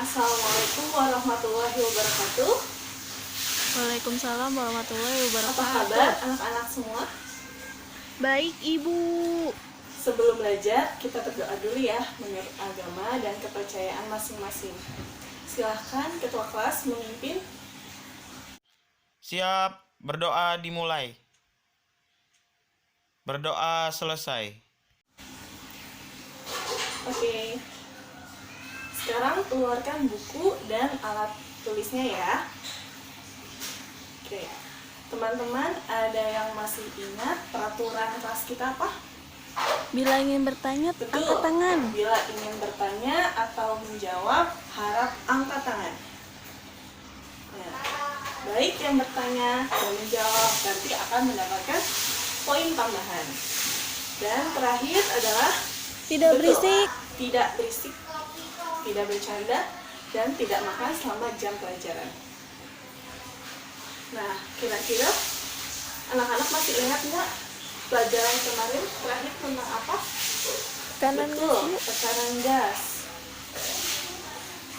Assalamualaikum warahmatullahi wabarakatuh. Waalaikumsalam warahmatullahi Apa wabarakatuh. kabar anak-anak semua? Baik, Ibu. Sebelum belajar, kita berdoa dulu ya menurut agama dan kepercayaan masing-masing. Silahkan ketua kelas memimpin. Siap, berdoa dimulai. Berdoa selesai. Oke. Sekarang keluarkan buku dan alat tulisnya ya. Oke. Teman-teman, ada yang masih ingat peraturan kelas kita apa? Bila ingin bertanya, Betul. angkat tangan. Bila ingin bertanya atau menjawab, harap angkat tangan. Nah, baik yang bertanya dan menjawab nanti akan mendapatkan poin tambahan. Dan terakhir adalah Tidak berisik. tidak berisik, tidak bercanda, dan tidak makan selama jam pelajaran. Nah, kira-kira anak-anak masih ingat nggak pelajaran kemarin terakhir tentang apa? Kanan Betul, Bu. tekanan gas.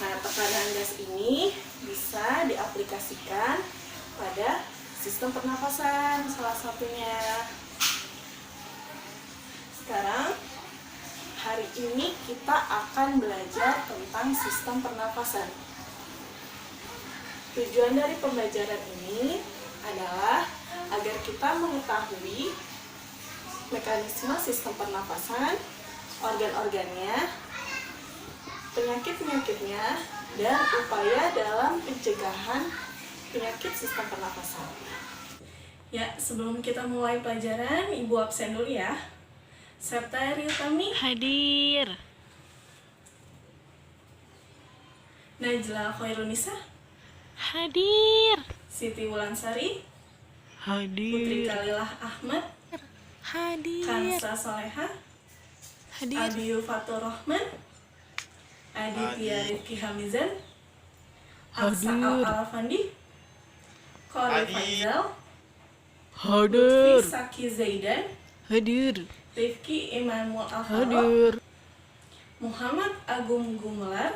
Nah, tekanan gas ini bisa diaplikasikan pada sistem pernapasan salah satunya. Sekarang, hari ini kita akan belajar tentang sistem pernapasan. Tujuan dari pembelajaran ini adalah agar kita mengetahui mekanisme sistem pernapasan, organ-organnya, penyakit-penyakitnya, dan upaya dalam pencegahan penyakit sistem pernapasan. Ya, sebelum kita mulai pelajaran, Ibu absen dulu ya. Serta Riutami, Hadir. Najla Khairunisa, Hadir. Siti Wulansari, Putri Hadir. Kalilah Ahmad, Hadir. Kansa Soleha, Hadir. Abiyu Fatur Rahman, Aditya Rifki Hamizan, Aksa Hadir. Al-Alfandi, Kori Hadir. Faizal, Lutfi Hadir. Saki Zaidan, Hadir. Rifki Imanul Alfaro, Hadir. Muhammad Agung Gumelar,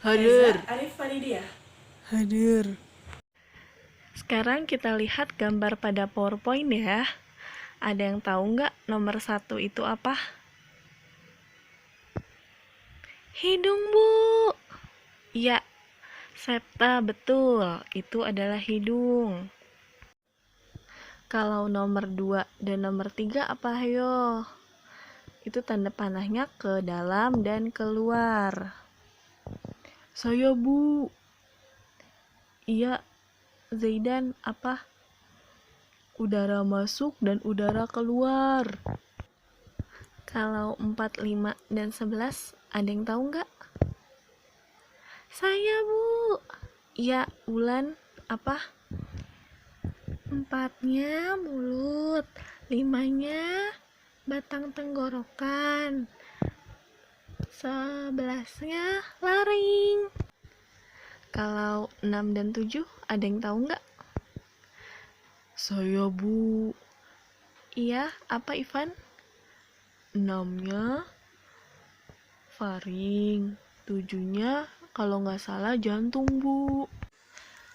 Hadir. Reza Arif Faridiah. Hadir. Sekarang kita lihat gambar pada PowerPoint ya. Ada yang tahu nggak nomor 1 itu apa? Hidung, Bu. Ya, septa betul. Itu adalah hidung. Kalau nomor 2 dan nomor 3 apa, ayo? Itu tanda panahnya ke dalam dan keluar. Saya, Bu. Iya, Zaidan, apa? Udara masuk dan udara keluar. Kalau 4, 5, dan 11, ada yang tahu nggak? Saya, Bu. Iya, Ulan, apa? 4-nya mulut, 5-nya batang tenggorokan, 11-nya laring. Kalau 6 dan 7, ada yang tahu nggak? Saya, Bu. Iya, apa Ivan? 6-nya faring, 7-nya kalau nggak salah jantung, Bu.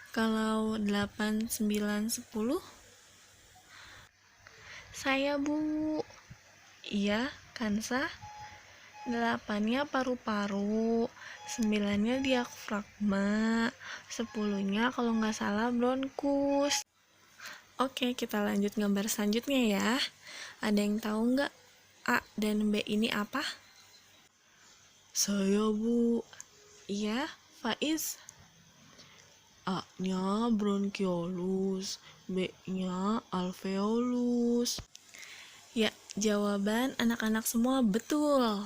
Kalau 8, 9, 10, saya, Bu. Iya, Kansa. 8-nya paru-paru, 9-nya diafragma, 10-nya kalau nggak salah bronkus. Oke, kita lanjut gambar selanjutnya ya. Ada yang tahu nggak A dan B ini apa? Saya, Bu. Iya, Faiz. A-nya bronkiolus, B-nya alveolus. Ya, jawaban anak-anak semua betul.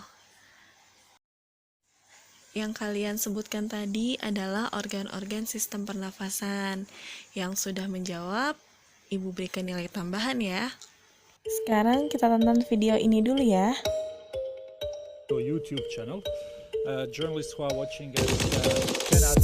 Yang kalian sebutkan tadi adalah organ-organ sistem pernafasan. Yang sudah menjawab, Ibu berikan nilai tambahan ya. Sekarang kita tonton video ini dulu ya. Your YouTube channel. Journalists who are watching it can ask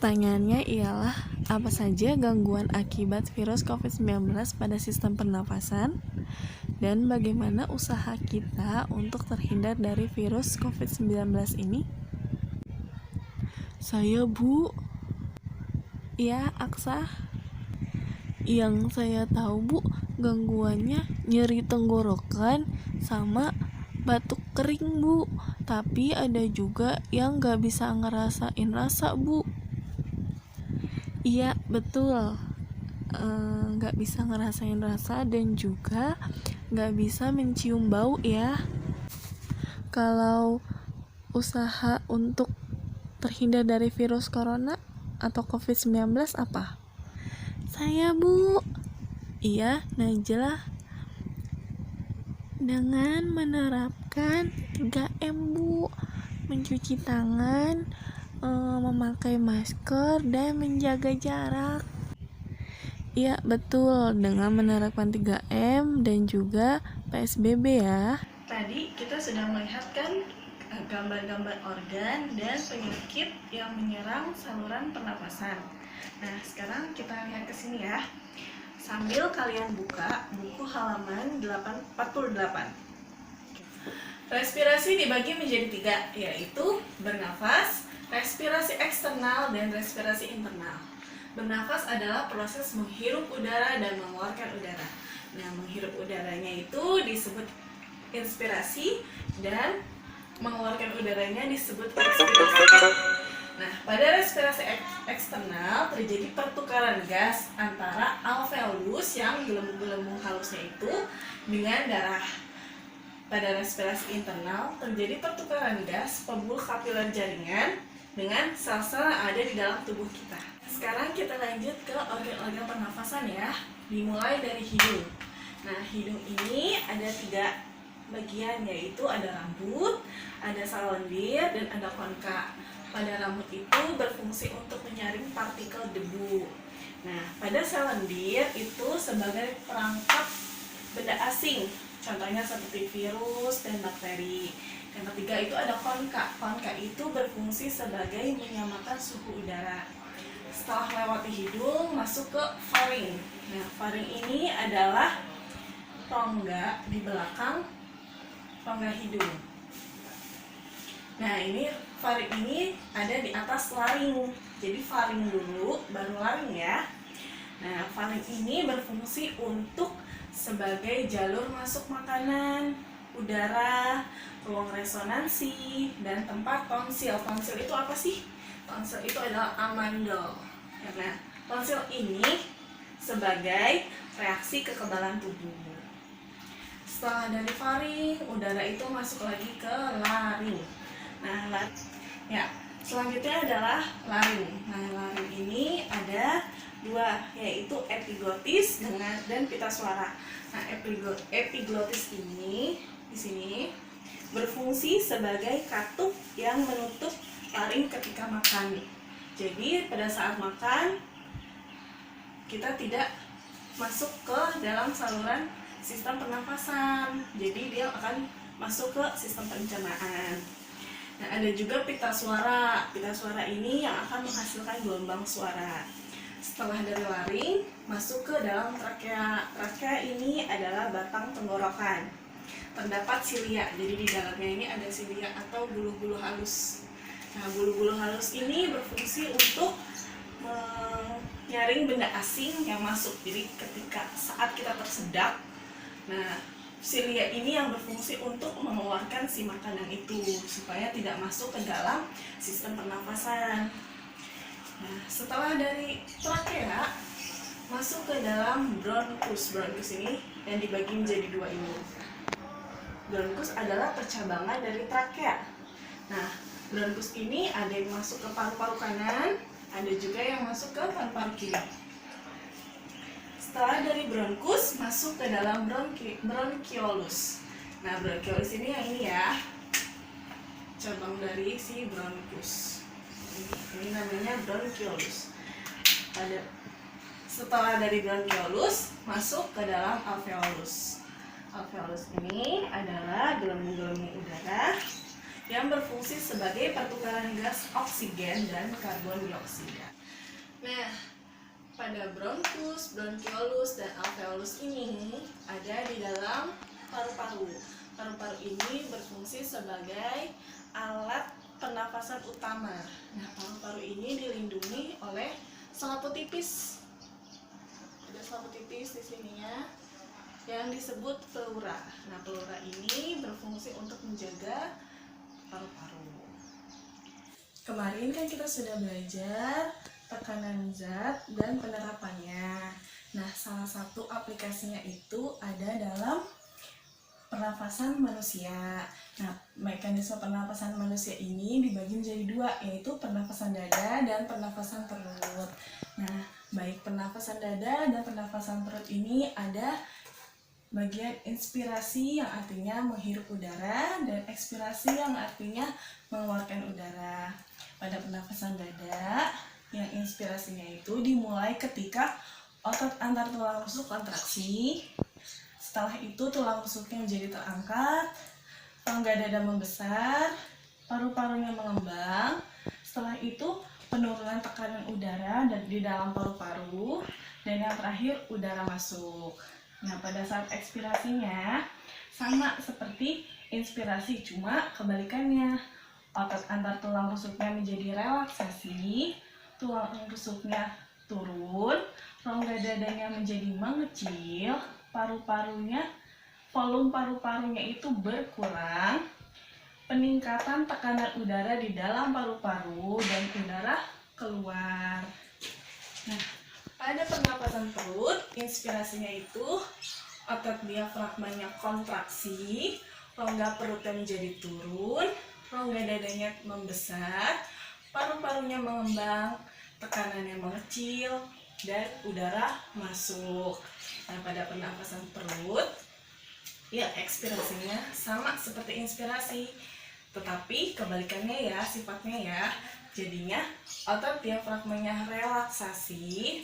Pertanyaannya ialah, apa saja gangguan akibat virus COVID-19 pada sistem pernafasan? Dan bagaimana usaha kita untuk terhindar dari virus COVID-19 ini? Saya, Bu. Ya, Aksa. Yang saya tahu, Bu, gangguannya nyeri tenggorokan sama batuk kering, Bu. Tapi ada juga yang gak bisa ngerasain rasa, Bu. Iya, betul. Gak bisa ngerasain rasa dan juga gak bisa mencium bau ya. Kalau usaha untuk terhindar dari virus corona atau COVID-19 apa? Saya, Bu. Iya, Najla. Dengan menerapkan 3M, Bu. Mencuci tangan, memakai masker, dan menjaga jarak. Iya, betul. Dengan menerapkan 3M dan juga PSBB ya. Tadi kita sudah melihat kan gambar-gambar organ dan penyakit yang menyerang saluran pernapasan. Nah, sekarang kita lihat ke sini ya. Sambil kalian buka buku halaman 48. Respirasi dibagi menjadi 3, yaitu bernafas, respirasi eksternal, dan respirasi internal. Bernafas adalah proses menghirup udara dan mengeluarkan udara. Nah, menghirup udaranya itu disebut inspirasi dan mengeluarkan udaranya disebut ekspirasi. Nah, pada respirasi eksternal terjadi pertukaran gas antara alveolus yang gelembung-gelembung halusnya itu dengan darah. Pada respirasi internal terjadi pertukaran gas pembuluh kapiler jaringan dengan sel-sel yang ada di dalam tubuh kita. Sekarang kita lanjut ke organ-organ pernafasan ya. Dimulai dari hidung. Nah, hidung ini ada 3 bagian, yaitu ada rambut, ada lendir, dan ada konka. Pada rambut itu berfungsi untuk menyaring partikel debu. Nah, pada lendir itu sebagai perangkap benda asing, contohnya seperti virus dan bakteri. Yang ketiga itu ada konka. Konka itu berfungsi sebagai menyamakan suhu udara. Setelah melewati hidung, masuk ke faring. Nah, faring ini adalah rongga di belakang rongga hidung. Nah, ini faring ini ada di atas laring. Jadi faring dulu, baru laring ya. Nah, faring ini berfungsi untuk sebagai jalur masuk makanan, udara, ruang resonansi, dan tempat tonsil. Tonsil itu apa sih? Tonsil itu adalah amandel. Nah, tonsil ini sebagai reaksi kekebalan tubuh. Setelah dari faring, udara itu masuk lagi ke laring. Nah, selanjutnya adalah laring. Nah, laring ini ada 2, yaitu epiglotis dan pita suara. Nah, epiglotis ini di sini berfungsi sebagai katup yang menutup laring ketika makan. Jadi pada saat makan kita tidak masuk ke dalam saluran sistem pernafasan. Jadi dia akan masuk ke sistem pencernaan. Nah, ada juga pita suara. Pita suara ini yang akan menghasilkan gelombang suara. Setelah dari laring, masuk ke dalam trakea. Trakea ini adalah batang tenggorokan. Terdapat silia. Jadi di dalamnya ini ada silia atau bulu-bulu halus. Nah, bulu-bulu halus ini berfungsi untuk menyaring benda asing yang masuk. Jadi ketika saat kita tersedak, nah, silia ini yang berfungsi untuk mengeluarkan si makanan itu supaya tidak masuk ke dalam sistem pernafasan. Nah, setelah dari trakea masuk ke dalam bronkus. Bronkus ini yang dibagi menjadi 2 ini. Bronkus adalah percabangan dari trakea. Nah, bronkus ini ada yang masuk ke paru-paru kanan, ada juga yang masuk ke paru-paru kiri. Setelah dari bronkus masuk ke dalam bronkiolus. Nah, bronkiolus ini yang ini ya, cabang dari si bronkus. Ini namanya bronkiolus. Setelah dari bronkiolus masuk ke dalam alveolus. Alveolus ini adalah gelembung-gelembung udara yang berfungsi sebagai pertukaran gas oksigen dan karbon dioksida. Nah, pada bronkus, bronkiolus, dan alveolus ini ada di dalam paru-paru. Paru-paru ini berfungsi sebagai alat pernafasan utama. Nah, paru-paru ini dilindungi oleh selaput tipis. Ada selaput tipis di sininya yang disebut pleura. Nah, pleura ini berfungsi untuk menjaga paru-paru. Kemarin kan kita sudah belajar tekanan zat dan penerapannya. Nah, salah satu aplikasinya itu ada dalam pernafasan manusia. Nah, mekanisme pernafasan manusia ini dibagi menjadi dua, yaitu pernafasan dada dan pernafasan perut. Nah, baik pernafasan dada dan pernafasan perut ini ada bagian inspirasi yang artinya menghirup udara dan ekspirasi yang artinya mengeluarkan udara. Pada pernafasan dada, yang inspirasinya itu dimulai ketika otot antar tulang rusuk kontraksi. Setelah itu tulang rusuknya menjadi terangkat, rongga dada membesar, paru-parunya mengembang. Setelah itu penurunan tekanan udara di dalam paru-paru, dan yang terakhir udara masuk. Nah, pada saat ekspirasinya sama seperti inspirasi, cuma kebalikannya. Otot antar tulang rusuknya menjadi relaksasi, tulang rusuknya turun, rongga dadanya menjadi mengecil, volume paru-parunya itu berkurang, peningkatan tekanan udara di dalam paru-paru dan udara keluar. Nah, pada pernapasan perut, inspirasinya itu otot diafragmanya kontraksi, rongga perutnya menjadi turun, rongga dadanya membesar, paru-parunya mengembang, tekanannya mengecil, dan udara masuk. Nah, pada pernapasan perut, ya ekspirasinya sama seperti inspirasi, tetapi kebalikannya ya sifatnya ya. Jadinya otot diafragmanya relaksasi,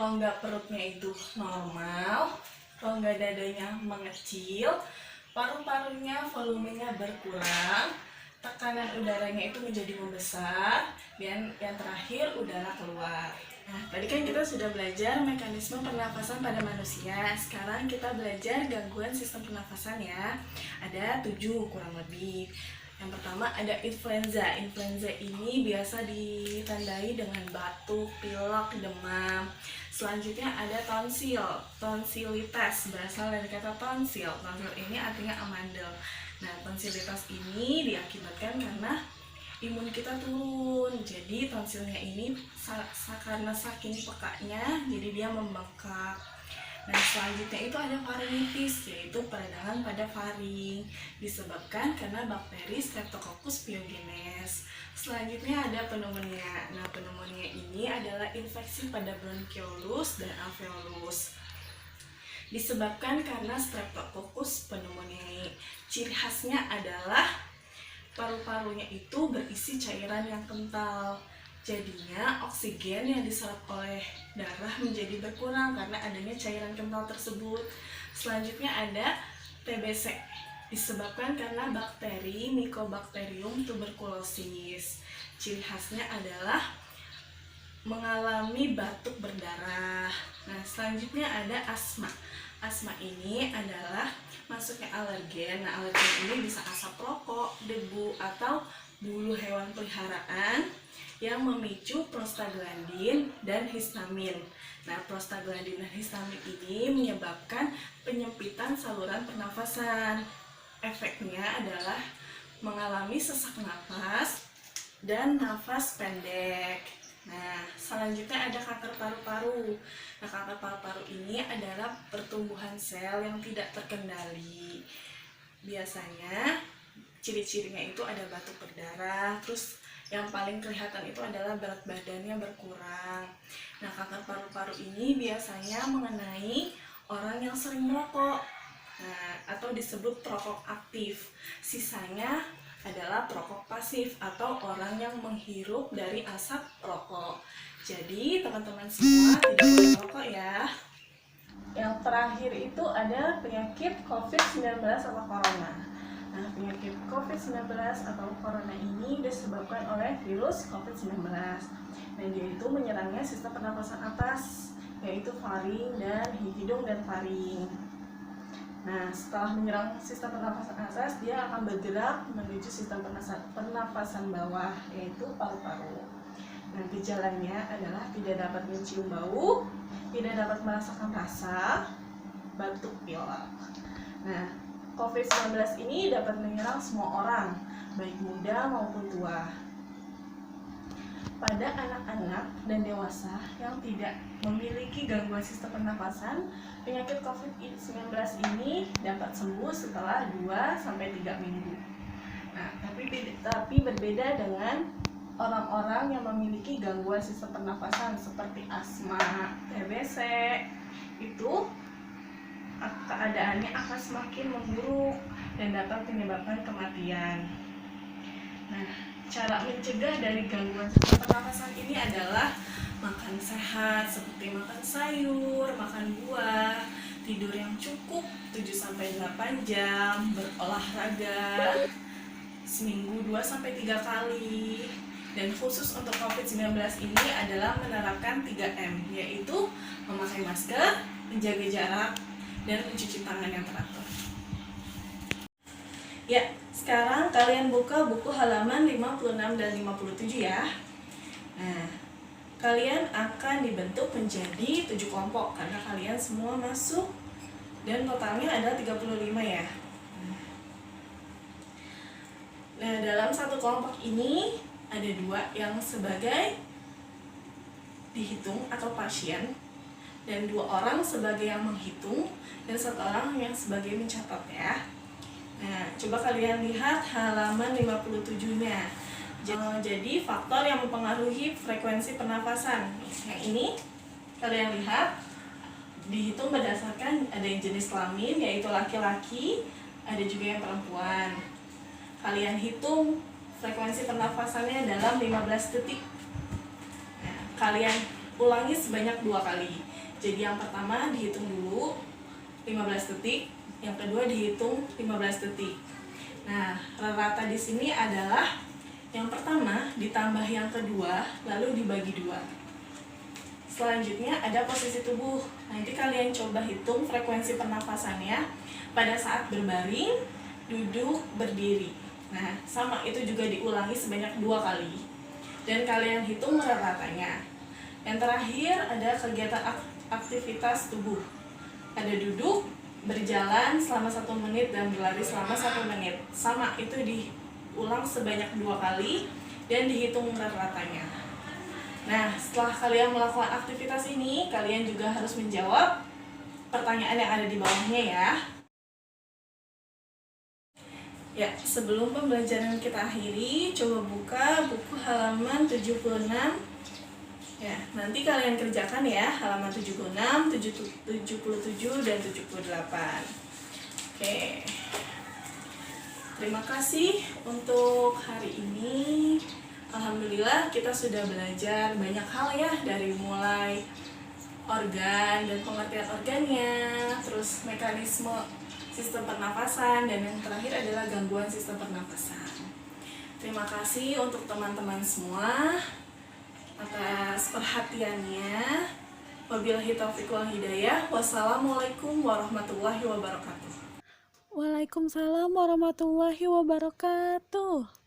rongga perutnya itu normal, rongga dadanya mengecil, paru-parunya volumenya berkurang, tekanan udaranya itu menjadi membesar, dan yang terakhir udara keluar. Nah, tadi kan kita sudah belajar mekanisme pernafasan pada manusia. Sekarang kita belajar gangguan sistem pernafasan ya. Ada 7 kurang lebih. Yang pertama ada influenza. Influenza ini biasa ditandai dengan batuk, pilek, demam. Selanjutnya ada tonsil. Tonsilitas berasal dari kata tonsil. Tonsil ini artinya amandel. Nah, tonsilitas ini diakibatkan karena imun kita turun. Jadi tonsilnya ini karena saking pekanya, jadi dia membengkak. Nah, selanjutnya itu ada faringitis, yaitu peradangan pada faring, disebabkan karena bakteri Streptococcus pyogenes. Selanjutnya ada pneumonia. Nah, pneumonia ini adalah infeksi pada bronkiolus dan alveolus, disebabkan karena Streptococcus pneumoniae. Ciri khasnya adalah paru-parunya itu berisi cairan yang kental. Jadinya oksigen yang diserap oleh darah menjadi berkurang karena adanya cairan kental tersebut. Selanjutnya ada TBC, disebabkan karena bakteri Mycobacterium tuberculosis. Ciri khasnya adalah mengalami batuk berdarah. Nah, selanjutnya ada asma. Asma ini adalah masuknya alergen. Nah, alergen ini bisa asap rokok, debu, atau bulu hewan peliharaan yang memicu prostaglandin dan histamin. Nah, prostaglandin dan histamin ini menyebabkan penyempitan saluran pernafasan. Efeknya adalah mengalami sesak napas dan nafas pendek. Nah, selanjutnya ada kanker paru-paru. Nah, kanker paru-paru ini adalah pertumbuhan sel yang tidak terkendali. Biasanya ciri-cirinya itu ada batuk berdarah, terus yang paling kelihatan itu adalah berat badannya berkurang. Nah, kanker paru-paru ini biasanya mengenai orang yang sering merokok, atau disebut perokok aktif. Sisanya adalah perokok pasif atau orang yang menghirup dari asap rokok. Jadi teman-teman semua tidak boleh merokok ya. Yang terakhir itu ada penyakit COVID-19 atau corona. Nah, penyakit COVID-19 atau corona ini disebabkan oleh virus COVID-19. Dan dia itu menyerangnya sistem pernapasan atas, yaitu faring dan hidung dan faring. Nah, setelah menyerang sistem pernapasan atas, dia akan bergerak menuju sistem pernapasan bawah, yaitu paru-paru. Nah, gejalanya adalah tidak dapat mencium bau, tidak dapat merasakan rasa, batuk pilek. Nah, COVID-19 ini dapat menyerang semua orang, baik muda maupun tua. Pada anak-anak dan dewasa yang tidak memiliki gangguan sistem pernapasan, penyakit COVID-19 ini dapat sembuh setelah 2-3 minggu. Nah, tapi berbeda dengan orang-orang yang memiliki gangguan sistem pernapasan seperti asma, TBC, itu keadaannya akan semakin memburuk dan dapat menyebabkan kematian. Nah, cara mencegah dari gangguan sistem pernapasan ini adalah makan sehat seperti makan sayur, makan buah, tidur yang cukup 7-8 jam, berolahraga seminggu 2-3 kali. Dan khusus untuk COVID-19 ini adalah menerapkan 3M, yaitu memakai masker, menjaga jarak, dan mencuci tangan yang teratur. Ya, sekarang kalian buka buku halaman 56 dan 57 ya. Nah, kalian akan dibentuk menjadi 7 kelompok karena kalian semua masuk dan totalnya ada 35 ya. Nah, dalam satu kelompok ini ada 2 yang sebagai dihitung atau pasien dan 2 orang sebagai yang menghitung dan 1 orang yang sebagai mencatat ya. Nah, coba kalian lihat halaman 57-nya. Jadi faktor yang mempengaruhi frekuensi pernafasan. Yang ini kalian lihat dihitung berdasarkan ada yang jenis kelamin yaitu laki-laki, ada juga yang perempuan. Kalian hitung frekuensi pernafasannya dalam 15 detik. Nah, kalian ulangi sebanyak 2 kali. Jadi yang pertama dihitung dulu 15 detik, yang kedua dihitung 15 detik. Nah, rata di sini adalah yang pertama ditambah yang kedua lalu dibagi 2. Selanjutnya ada posisi tubuh. Nanti kalian coba hitung frekuensi pernafasannya pada saat berbaring, duduk, berdiri. Nah, sama itu juga diulangi sebanyak 2 kali. Dan kalian hitung ratanya. Yang terakhir ada kegiatan aktivitas tubuh. Ada duduk, berjalan selama 1 menit dan berlari selama 1 menit. Sama itu diulang sebanyak 2 kali dan dihitung ratanya. Nah, setelah kalian melakukan aktivitas ini, kalian juga harus menjawab pertanyaan yang ada di bawahnya ya. Ya, sebelum pembelajaran kita akhiri, coba buka buku halaman 76. Ya, nanti kalian kerjakan ya, halaman 76, 77, dan 78. Oke. Terima kasih untuk hari ini. Alhamdulillah kita sudah belajar banyak hal ya, dari mulai organ dan pengertian organnya, terus mekanisme sistem pernafasan, dan yang terakhir adalah gangguan sistem pernafasan. Terima kasih untuk teman-teman semua atas perhatiannya. Wabillahi taufiq wal hidayah. Wassalamualaikum warahmatullahi wabarakatuh. Waalaikumsalam warahmatullahi wabarakatuh.